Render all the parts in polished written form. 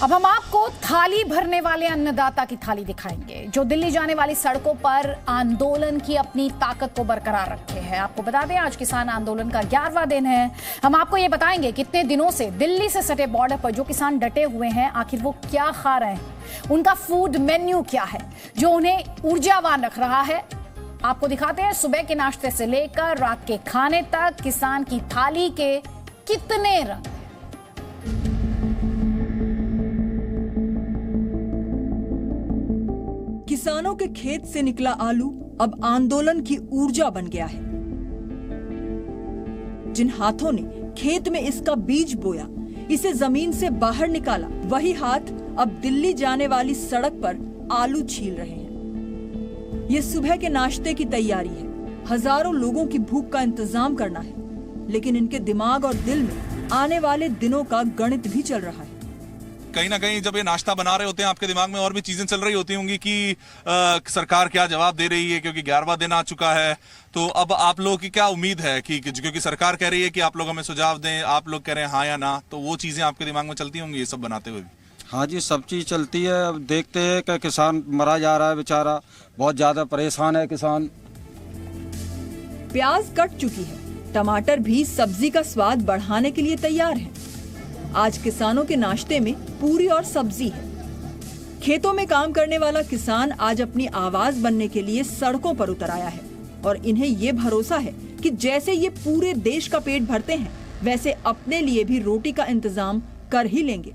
अब हम आपको थाली भरने वाले अन्नदाता की थाली दिखाएंगे जो दिल्ली जाने वाली सड़कों पर आंदोलन की अपनी ताकत को बरकरार रखे हैं। आपको बता दें आज किसान आंदोलन का 11वां दिन है। हम आपको ये बताएंगे कितने दिनों से दिल्ली से सटे बॉर्डर पर जो किसान डटे हुए हैं आखिर वो क्या खा रहे हैं, उनका फूड मेन्यू क्या है जो उन्हें ऊर्जावान रख रहा है। आपको दिखाते हैं सुबह के नाश्ते से लेकर रात के खाने तक किसान की थाली के कितने रंग। किसानों के खेत से निकला आलू अब आंदोलन की ऊर्जा बन गया है। जिन हाथों ने खेत में इसका बीज बोया, इसे जमीन से बाहर निकाला, वही हाथ अब दिल्ली जाने वाली सड़क पर आलू छील रहे हैं। ये सुबह के नाश्ते की तैयारी है। हजारों लोगों की भूख का इंतजाम करना है, लेकिन इनके दिमाग और दिल में आने वाले दिनों का गणित भी चल रहा है। कहीं ना कहीं जब ये नाश्ता बना रहे होते हैं आपके दिमाग में और भी चीजें चल रही होती होंगी कि सरकार क्या जवाब दे रही है, क्योंकि 11वां दिन आ चुका है। तो अब आप लोगों की क्या उम्मीद है कि क्योंकि सरकार कह रही है कि आप लोग हमें सुझाव दें, आप लोग कह रहे हैं हाँ या ना, तो वो चीजें आपके दिमाग में चलती होंगी ये सब बनाते हुए भी? हाँ जी, सब चीज चलती है। अब देखते हैं कि किसान मरा जा रहा है, बेचारा बहुत ज्यादा परेशान है किसान। प्याज कट चुकी है, टमाटर भी सब्जी का स्वाद बढ़ाने के लिए तैयार है। आज किसानों के नाश्ते में पूरी और सब्जी है। खेतों में काम करने वाला किसान आज अपनी आवाज बनने के लिए सड़कों पर उतर आया है और इन्हें ये भरोसा है कि जैसे ये पूरे देश का पेट भरते हैं, वैसे अपने लिए भी रोटी का इंतजाम कर ही लेंगे।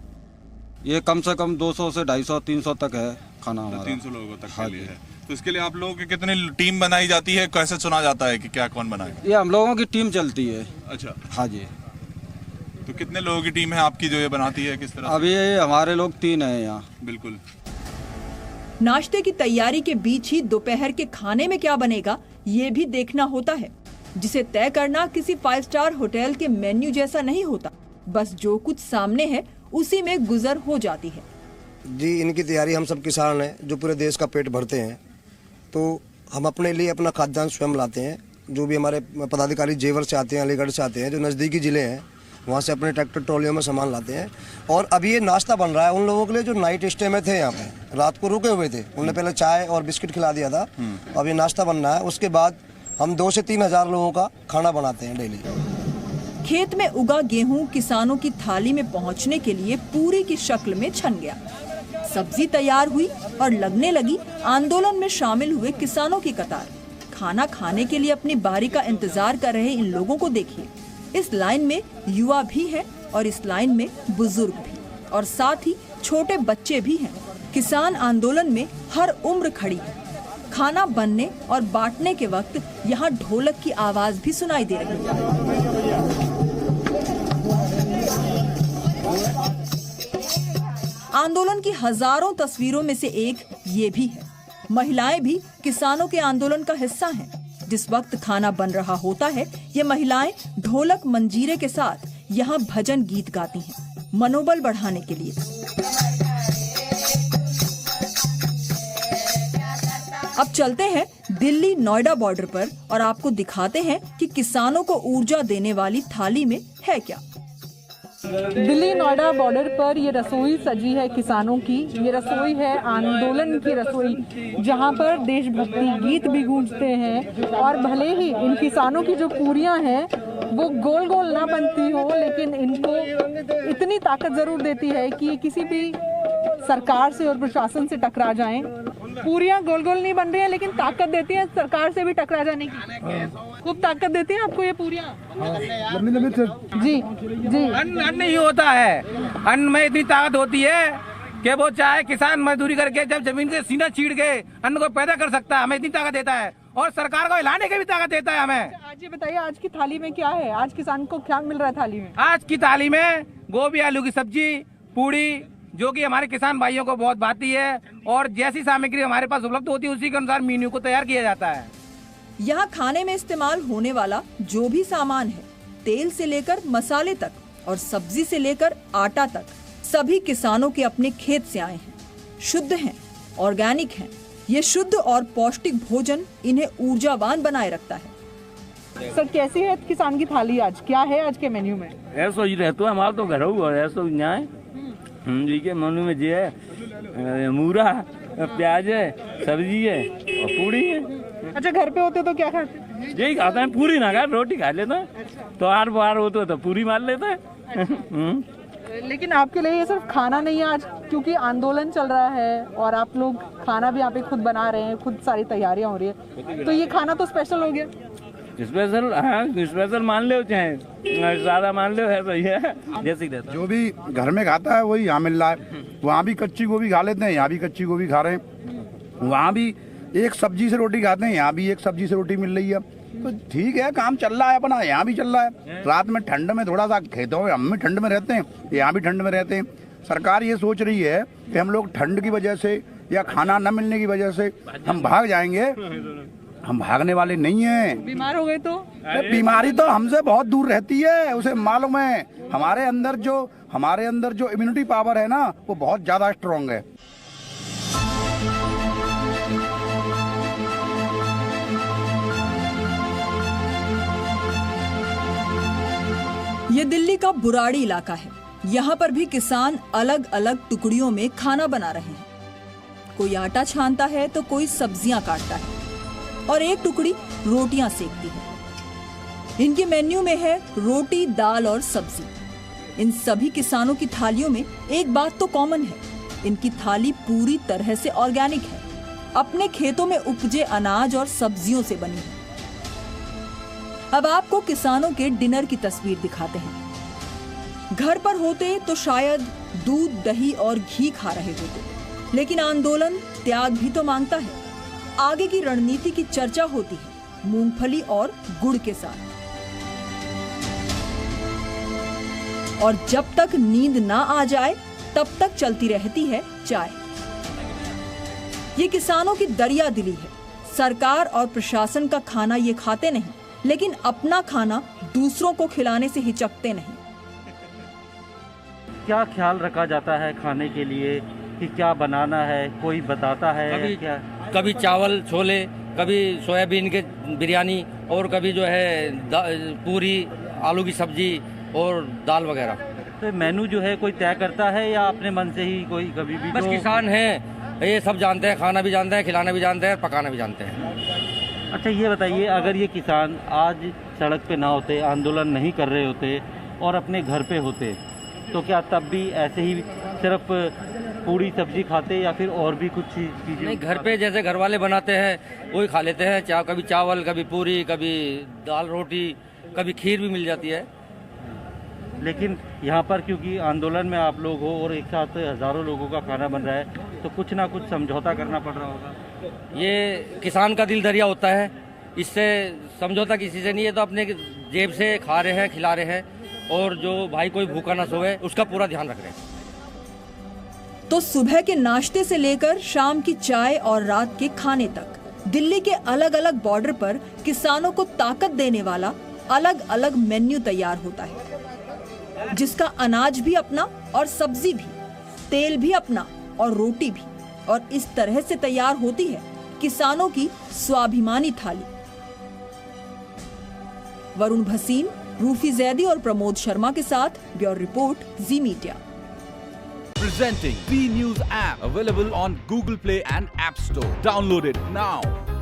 ये कम से कम 200 से 250 300 तक है खाना हमारा। 300 लोगों तक के लिए है। तो इसके लिए आप लोगों की कितनी टीम बनाई जाती है, कैसे चुना जाता है कि क्या कौन बनाएगा? ये हम लोगों की टीम चलती है। अच्छा, हाँ जी। तो कितने लोगों की टीम है आपकी जो ये बनाती है, किस तरह? अभी हमारे लोग 3 हैं यहाँ। बिल्कुल। नाश्ते की तैयारी के बीच ही दोपहर के खाने में क्या बनेगा ये भी देखना होता है, जिसे तय करना किसी 5 स्टार होटल के मेन्यू जैसा नहीं होता। बस जो कुछ सामने है उसी में गुजर हो जाती है। जी, इनकी तैयारी हम सब किसान हैं जो पूरे देश का पेट भरते हैं, तो हम अपने लिए अपना खाद्यान्न स्वयं लाते हैं। जो भी हमारे पदाधिकारी जेवर से आते हैं, अलीगढ़ से आते हैं, जो नज़दीकी ज़िले हैं, वहाँ से अपने ट्रैक्टर ट्रॉलियों में सामान लाते हैं। और अभी ये नाश्ता बन रहा है उन लोगों के लिए जो नाइट स्टे में थे, यहाँ पे रात को रुके हुए थे। उन्होंने पहले चाय और बिस्किट खिला दिया था। अब ये नाश्ता बन रहा है, उसके बाद हम 2 से 3 हज़ार लोगों का खाना बनाते हैं डेली। खेत में उगा गेहूं किसानों की थाली में पहुंचने के लिए पूरी की शक्ल में छन गया। सब्जी तैयार हुई और लगने लगी आंदोलन में शामिल हुए किसानों की कतार। खाना खाने के लिए अपनी बारी का इंतजार कर रहे इन लोगों को देखिए। इस लाइन में युवा भी है और इस लाइन में बुजुर्ग भी, और साथ ही छोटे बच्चे भी हैं। किसान आंदोलन में हर उम्र खड़ी है। खाना बनने और बांटने के वक्त यहाँ ढोलक की आवाज भी सुनाई दे रही है। आंदोलन की हजारों तस्वीरों में से एक ये भी है। महिलाएं भी किसानों के आंदोलन का हिस्सा हैं। जिस वक्त खाना बन रहा होता है, ये महिलाएं ढोलक मंजीरे के साथ यहाँ भजन गीत गाती हैं, मनोबल बढ़ाने के लिए। अब चलते हैं दिल्ली नोएडा बॉर्डर पर और आपको दिखाते हैं कि किसानों को ऊर्जा देने वाली थाली में है क्या। दिल्ली नोएडा बॉर्डर पर ये रसोई सजी है किसानों की। ये रसोई है आंदोलन की रसोई, जहां पर देशभक्ति गीत भी गूंजते हैं। और भले ही इन किसानों की जो पूरियां हैं वो गोल गोल ना बनती हो, लेकिन इनको इतनी ताकत जरूर देती है कि ये किसी भी सरकार से और प्रशासन से टकरा जाएं। पूरियां गोल गोल नहीं बन रही हैं, लेकिन ताकत देती हैं सरकार से भी टकरा जाने की। खूब ताकत देती हैं आपको ये पूरियां। जी जी। अन्न नहीं होता है, अन्न में इतनी ताकत होती है कि वो चाहे किसान मजदूरी करके जब जमीन से सीना चीड़ के अन्न को पैदा कर सकता है, हमें इतनी ताकत देता है, और सरकार को हिलाने की भी ताकत देता है हमें। आज ये बताइए आज की थाली में क्या है? आज किसान को क्या मिल रहा है थाली में? आज की थाली में गोभी आलू की सब्जी, पूड़ी, जो कि हमारे किसान भाइयों को बहुत भाती है, और जैसी सामग्री हमारे पास उपलब्ध होती है उसी के अनुसार मेन्यू को तैयार किया जाता है। यहाँ खाने में इस्तेमाल होने वाला जो भी सामान है, तेल से लेकर मसाले तक और सब्जी से लेकर आटा तक, सभी किसानों के अपने खेत से आए हैं। शुद्ध हैं, ऑर्गेनिक हैं। ये शुद्ध और पौष्टिक भोजन इन्हें ऊर्जावान बनाए रखता है। सर, कैसी है किसान की थाली आज? क्या है आज के मेन्यू में? ऐसा ही रहता है हमारा तो घर हुआ ऐसा न्याय जी के मेनू में जी है मूरा, प्याज है, सब्जी है और पूड़ी है। अच्छा, घर पे होते तो क्या खाते? यही खाता है, पूरी ना खा, रोटी खा लेता है। तो आर बार होते तो पूरी मार लेता है। लेकिन आपके लिए ये सिर्फ खाना नहीं है आज, क्योंकि आंदोलन चल रहा है और आप लोग खाना भी यहाँ पे खुद बना रहे हैं, खुद सारी तैयारियां हो रही है, तो ये खाना तो स्पेशल हो गया। स्पेशल, हाँ स्पेशल मान लो, चाहे सादा मान लो, है सही है। जैसे जो भी घर में खाता है वही यहाँ मिल रहा है। वहाँ भी कच्ची गोभी खा लेते हैं, यहाँ भी कच्ची गोभी खा रहे हैं। वहाँ भी एक सब्जी से रोटी खाते हैं, यहाँ भी एक सब्जी से रोटी मिल रही है। तो ठीक है, काम चल रहा है अपना, यहाँ भी चल रहा है। रात में ठंड में थोड़ा सा खेतों में हम भी ठंड में रहते हैं, यहाँ भी ठंड में रहते हैं। सरकार ये सोच रही है कि हम लोग ठंड की वजह से या खाना न मिलने की वजह से हम भाग जाएंगे। हम भागने वाले नहीं हैं। बीमार हो गए तो बीमारी तो हमसे बहुत दूर रहती है, उसे मालूम है। हमारे अंदर जो इम्यूनिटी पावर है ना, वो बहुत ज्यादा स्ट्रांग है। ये दिल्ली का बुराड़ी इलाका है। यहाँ पर भी किसान अलग अलग टुकड़ियों में खाना बना रहे हैं। कोई आटा छानता है तो कोई सब्जियां काटता है और एक टुकड़ी रोटियां सेकती है। इनके मेन्यू में है रोटी, दाल और सब्जी। इन सभी किसानों की थालियों में एक बात तो कॉमन है, इनकी थाली पूरी तरह से ऑर्गेनिक है, अपने खेतों में उपजे अनाज और सब्जियों से बनी है। अब आपको किसानों के डिनर की तस्वीर दिखाते हैं। घर पर होते तो शायद दूध, दही और घी खा रहे होते, लेकिन आंदोलन त्याग भी तो मांगता है। आगे की रणनीति की चर्चा होती है मूंगफली और गुड़ के साथ। और जब तक नींद ना आ जाए तब तक चलती रहती है चाय। ये किसानों की दरिया दिली है। सरकार और प्रशासन का खाना ये खाते नहीं, लेकिन अपना खाना दूसरों को खिलाने से हिचकते नहीं। क्या ख्याल रखा जाता है खाने के लिए कि क्या बनाना है, कोई बताता है क्या? कभी चावल छोले, कभी सोयाबीन के बिरयानी और कभी जो है पूरी, आलू की सब्जी और दाल वगैरह। तो मेनू जो है कोई तय करता है या अपने मन से ही कोई कभी भी? बस किसान हैं, ये सब जानते हैं, खाना भी जानते हैं, खिलाना भी जानते हैं, पकाना भी जानते हैं। अच्छा, ये बताइए, अगर ये किसान आज सड़क पे ना होते, आंदोलन नहीं कर रहे होते और अपने घर पे होते, तो क्या तब भी ऐसे ही सिर्फ पूरी सब्जी खाते या फिर और भी कुछ चीजें? नहीं, घर पे जैसे घर वाले बनाते हैं वही खा लेते हैं। कभी चावल, कभी पूरी, कभी दाल रोटी, कभी खीर भी मिल जाती है। लेकिन यहाँ पर क्योंकि आंदोलन में आप लोग हो और एक साथ हजारों लोगों का खाना बन रहा है, तो कुछ ना कुछ समझौता करना पड़ रहा होगा। ये किसान का दिल दरिया होता है, इससे समझौता किसी से नहीं है। तो अपने जेब से खा रहे हैं, खिला रहे हैं, और जो भाई कोई भूखा ना सोए उसका पूरा ध्यान रख रहे हैं। तो सुबह के नाश्ते से लेकर शाम की चाय और रात के खाने तक दिल्ली के अलग अलग बॉर्डर पर किसानों को ताकत देने वाला अलग अलग मेन्यू तैयार होता है, जिसका अनाज भी अपना और सब्जी भी, तेल भी अपना और रोटी भी। और इस तरह से तैयार होती है किसानों की स्वाभिमानी थाली। वरुण भसीन, रूफी जैदी और प्रमोद शर्मा के साथ bureau report, ji media. Presenting B News app, available on Google Play and App Store. Download it now.